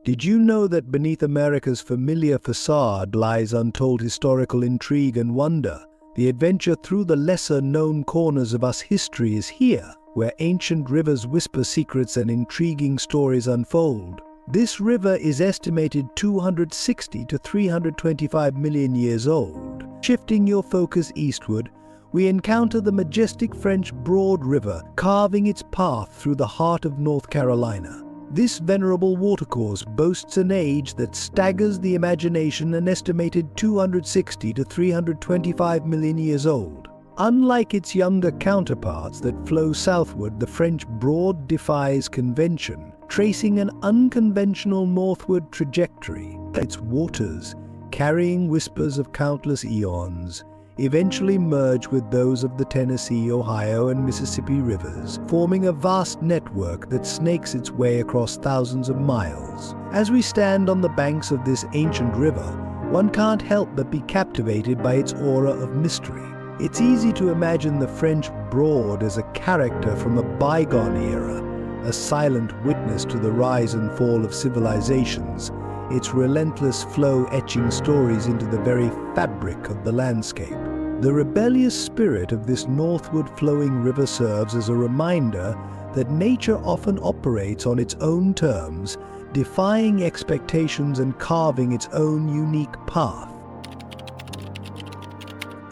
Did you know that beneath America's familiar facade lies untold historical intrigue and wonder? The adventure through the lesser-known corners of us history is here, where ancient rivers whisper secrets and intriguing stories unfold. This river is estimated 260 to 325 million years old. Shifting your focus eastward, we encounter the majestic French Broad River carving its path through the heart of North Carolina. This venerable watercourse boasts an age that staggers the imagination, and estimated 260 to 325 million years old. Unlike its younger counterparts that flow southward, the French Broad defies convention, tracing an unconventional northward trajectory. Its waters, carrying whispers of countless eons, eventually merge with those of the Tennessee, Ohio, and Mississippi rivers, forming a vast network that snakes its way across thousands of miles. As we stand on the banks of this ancient river, one can't help but be captivated by its aura of mystery. It's easy to imagine the French Broad as a character from a bygone era, a silent witness to the rise and fall of civilizations, its relentless flow etching stories into the very fabric of the landscape. The rebellious spirit of this northward flowing river serves as a reminder that nature often operates on its own terms, defying expectations and carving its own unique path.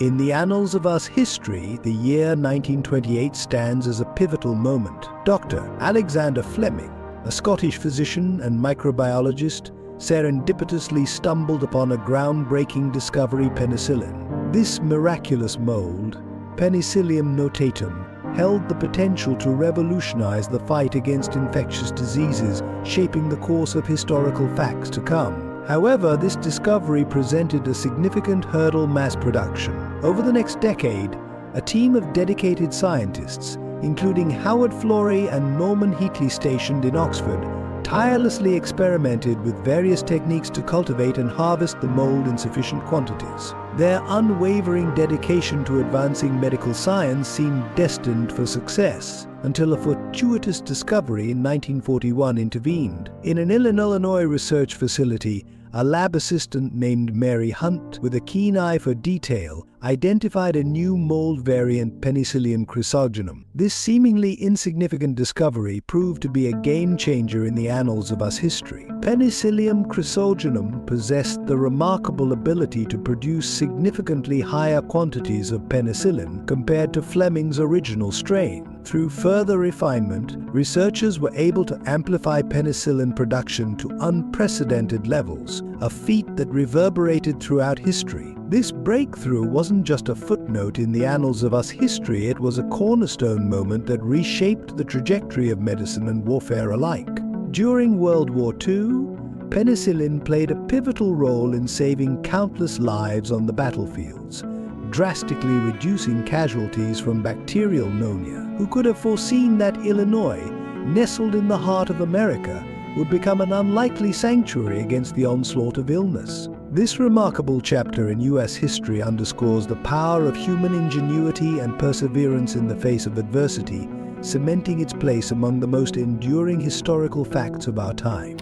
In the annals of us history, the year 1928 stands as a pivotal moment. Dr. Alexander Fleming, a Scottish physician and microbiologist, serendipitously stumbled upon a groundbreaking discovery: penicillin. This miraculous mold, Penicillium notatum, held the potential to revolutionize the fight against infectious diseases, shaping the course of historical facts to come. However, this discovery presented a significant hurdle: mass production. Over the next decade, a team of dedicated scientists, including Howard Florey and Norman Heatley stationed in Oxford, tirelessly experimented with various techniques to cultivate and harvest the mold in sufficient quantities. Their unwavering dedication to advancing medical science seemed destined for success, until a fortuitous discovery in 1941 intervened. In an Illinois research facility, a lab assistant named Mary Hunt, with a keen eye for detail, identified a new mold variant, Penicillium chrysogenum. This seemingly insignificant discovery proved to be a game-changer in the annals of us history. Penicillium chrysogenum possessed the remarkable ability to produce significantly higher quantities of penicillin compared to Fleming's original strain. Through further refinement, researchers were able to amplify penicillin production to unprecedented levels, a feat that reverberated throughout history. This breakthrough wasn't just a footnote in the annals of us history, it was a cornerstone moment that reshaped the trajectory of medicine and warfare alike. During World War II, penicillin played a pivotal role in saving countless lives on the battlefields, drastically reducing casualties from bacterial pneumonia. Who could have foreseen that Illinois, nestled in the heart of America, would become an unlikely sanctuary against the onslaught of illness? This remarkable chapter in U.S. history underscores the power of human ingenuity and perseverance in the face of adversity, cementing its place among the most enduring historical facts of our time.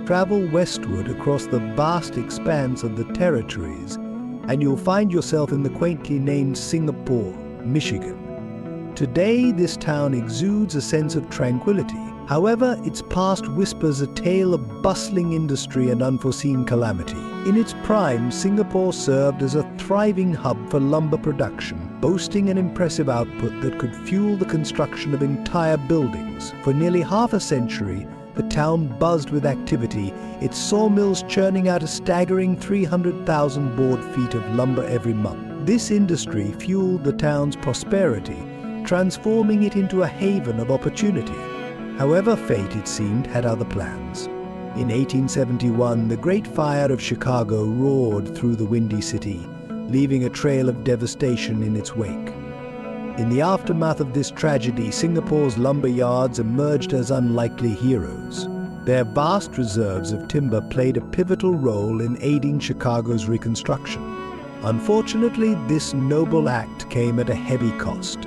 Travel westward across the vast expanse of the territories, and you'll find yourself in the quaintly named Singapore, Michigan. Today, this town exudes a sense of tranquility. However, its past whispers a tale of bustling industry and unforeseen calamity. In its prime, Singapore served as a thriving hub for lumber production, boasting an impressive output that could fuel the construction of entire buildings. For nearly half a century, the town buzzed with activity, its sawmills churning out a staggering 300,000 board feet of lumber every month. This industry fueled the town's prosperity, transforming it into a haven of opportunity. However, fate, it seemed, had other plans. In 1871, the Great Fire of Chicago roared through the windy city, leaving a trail of devastation in its wake. In the aftermath of this tragedy, Singapore's lumber yards emerged as unlikely heroes. Their vast reserves of timber played a pivotal role in aiding Chicago's reconstruction. Unfortunately, this noble act came at a heavy cost.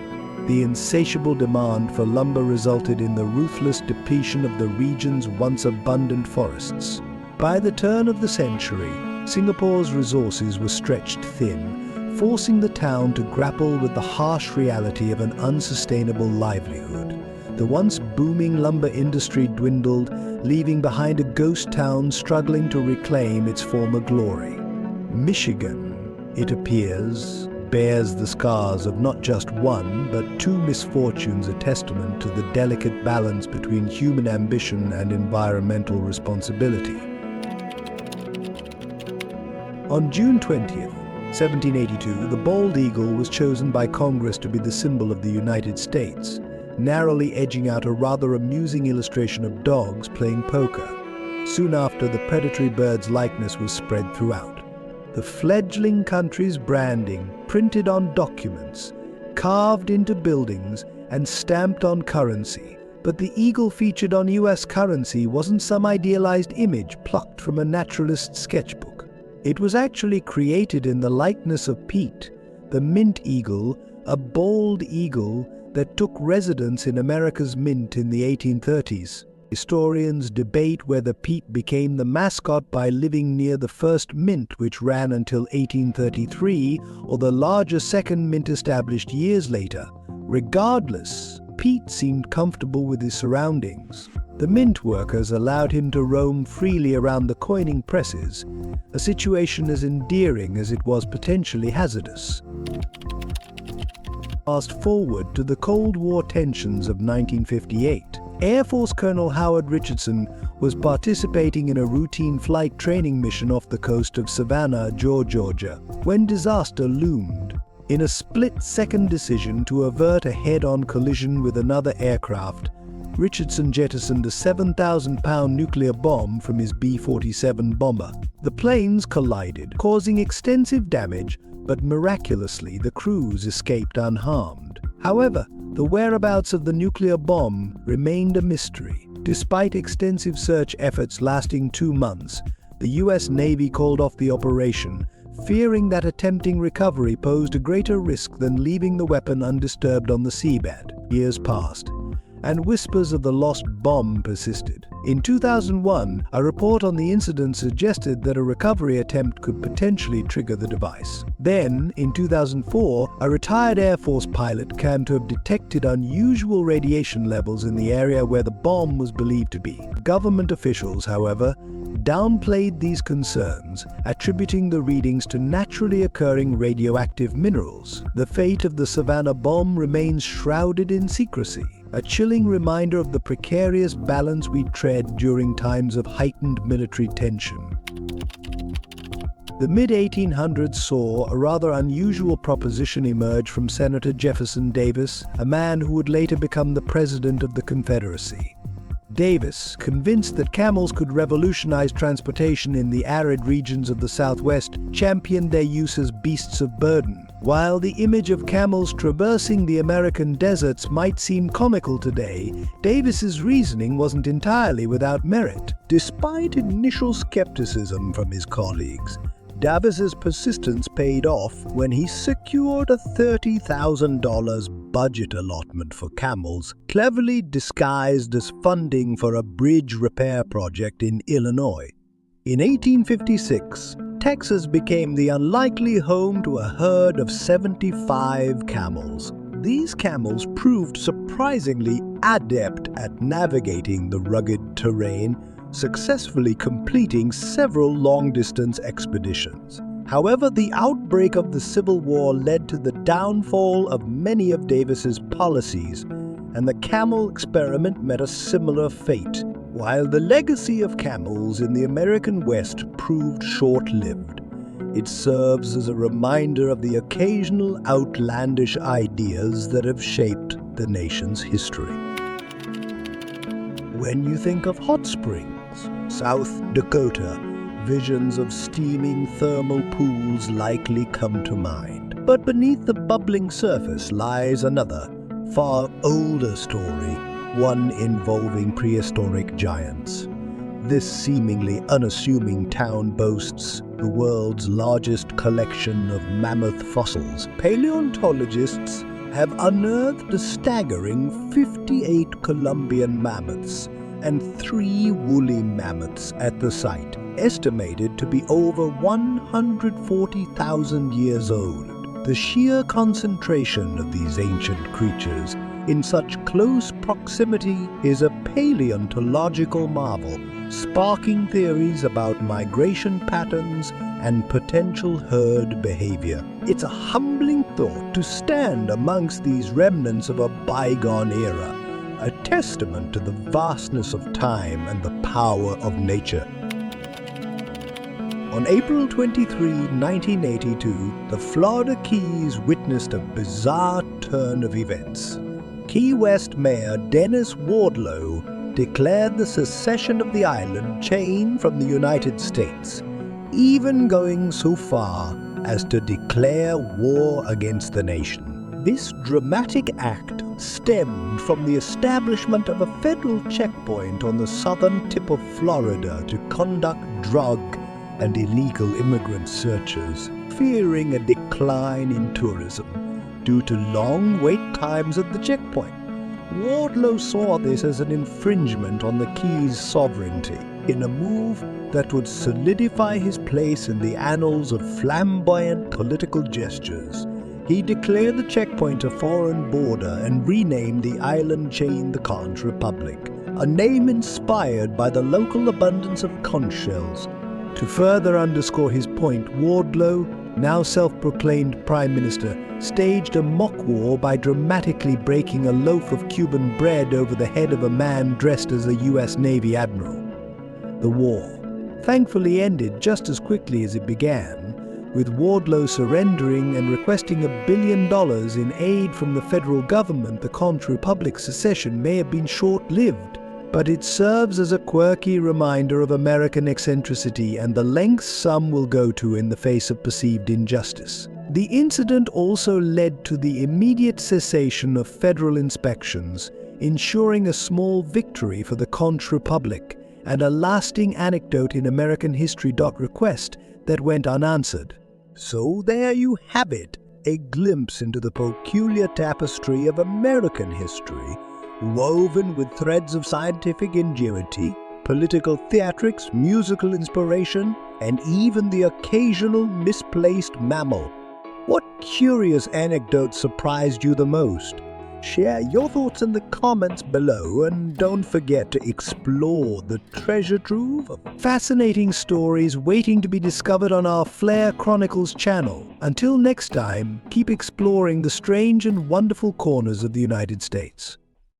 the insatiable demand for lumber resulted in the ruthless depletion of the region's once abundant forests. By the turn of the century, Singapore's resources were stretched thin, forcing the town to grapple with the harsh reality of an unsustainable livelihood. The once booming lumber industry dwindled, leaving behind a ghost town struggling to reclaim its former glory. Michigan, it appears, bears the scars of not just one, but two misfortunes, a testament to the delicate balance between human ambition and environmental responsibility. On June 20th, 1782, the bald eagle was chosen by Congress to be the symbol of the United States, narrowly edging out a rather amusing illustration of dogs playing poker. Soon after, the predatory bird's likeness was spread throughout. The fledgling country's branding, printed on documents, carved into buildings, and stamped on currency. But the eagle featured on US currency wasn't some idealized image plucked from a naturalist's sketchbook. It was actually created in the likeness of Pete, the mint eagle, a bald eagle that took residence in America's mint in the 1830s. Historians debate whether Pete became the mascot by living near the first mint, which ran until 1833, or the larger second mint established years later. Regardless, Pete seemed comfortable with his surroundings. The mint workers allowed him to roam freely around the coining presses, a situation as endearing as it was potentially hazardous. Fast forward to the Cold War tensions of 1958. Air Force Colonel Howard Richardson was participating in a routine flight training mission off the coast of Savannah, Georgia, when disaster loomed. In a split-second decision to avert a head-on collision with another aircraft, Richardson jettisoned a 7,000-pound nuclear bomb from his B-47 bomber. The planes collided, causing extensive damage, but miraculously the crews escaped unharmed. However, the whereabouts of the nuclear bomb remained a mystery. Despite extensive search efforts lasting 2 months, the US Navy called off the operation, fearing that attempting recovery posed a greater risk than leaving the weapon undisturbed on the seabed. Years passed, and whispers of the lost bomb persisted. In 2001, a report on the incident suggested that a recovery attempt could potentially trigger the device. Then, in 2004, a retired Air Force pilot claimed to have detected unusual radiation levels in the area where the bomb was believed to be. Government officials, however, downplayed these concerns, attributing the readings to naturally occurring radioactive minerals. The fate of the Savannah Bomb remains shrouded in secrecy, a chilling reminder of the precarious balance we tread during times of heightened military tension. The mid-1800s saw a rather unusual proposition emerge from Senator Jefferson Davis, a man who would later become the President of the Confederacy. Davis, convinced that camels could revolutionize transportation in the arid regions of the Southwest, championed their use as beasts of burden. While the image of camels traversing the American deserts might seem comical today, Davis's reasoning wasn't entirely without merit. Despite initial skepticism from his colleagues, Davis's persistence paid off when he secured a $30,000 budget allotment for camels, cleverly disguised as funding for a bridge repair project in Illinois. In 1856, Texas became the unlikely home to a herd of 75 camels. These camels proved surprisingly adept at navigating the rugged terrain, successfully completing several long-distance expeditions. However, the outbreak of the Civil War led to the downfall of many of Davis's policies, and the camel experiment met a similar fate. While the legacy of camels in the American West proved short-lived, it serves as a reminder of the occasional outlandish ideas that have shaped the nation's history. When you think of hot springs, South Dakota, visions of steaming thermal pools likely come to mind. But beneath the bubbling surface lies another, far older story, one involving prehistoric giants. This seemingly unassuming town boasts the world's largest collection of mammoth fossils. Paleontologists have unearthed a staggering 58 Columbian mammoths and 3 woolly mammoths at the site, estimated to be over 140,000 years old. The sheer concentration of these ancient creatures in such close proximity is a paleontological marvel, sparking theories about migration patterns and potential herd behavior. It's a humbling thought to stand amongst these remnants of a bygone era, a testament to the vastness of time and the power of nature. On April 23, 1982, the Florida Keys witnessed a bizarre turn of events. Key West Mayor Dennis Wardlow declared the secession of the island chain from the United States, even going so far as to declare war against the nation. This dramatic act stemmed from the establishment of a federal checkpoint on the southern tip of Florida to conduct drug and illegal immigrant searches, fearing a decline in tourism due to long wait times at the checkpoint. Wardlow saw this as an infringement on the Keys' sovereignty, in a move that would solidify his place in the annals of flamboyant political gestures. He declared the checkpoint a foreign border and renamed the island chain the Conch Republic, a name inspired by the local abundance of conch shells. To further underscore his point, Wardlow, now self-proclaimed Prime Minister, staged a mock war by dramatically breaking a loaf of Cuban bread over the head of a man dressed as a U.S. Navy admiral. The war thankfully ended just as quickly as it began, with Wardlow surrendering and requesting $1 billion in aid from the federal government. The Conch Republic's secession may have been short-lived, but it serves as a quirky reminder of American eccentricity and the lengths some will go to in the face of perceived injustice. The incident also led to the immediate cessation of federal inspections, ensuring a small victory for the Conch Republic and a lasting anecdote in American history. Request that went unanswered. So there you have it, a glimpse into the peculiar tapestry of American history, woven with threads of scientific ingenuity, political theatrics, musical inspiration, and even the occasional misplaced mammal. What curious anecdote surprised you the most? Share your thoughts in the comments below, and don't forget to explore the treasure trove of fascinating stories waiting to be discovered on our Flare Chronicles channel. Until next time, keep exploring the strange and wonderful corners of the United States.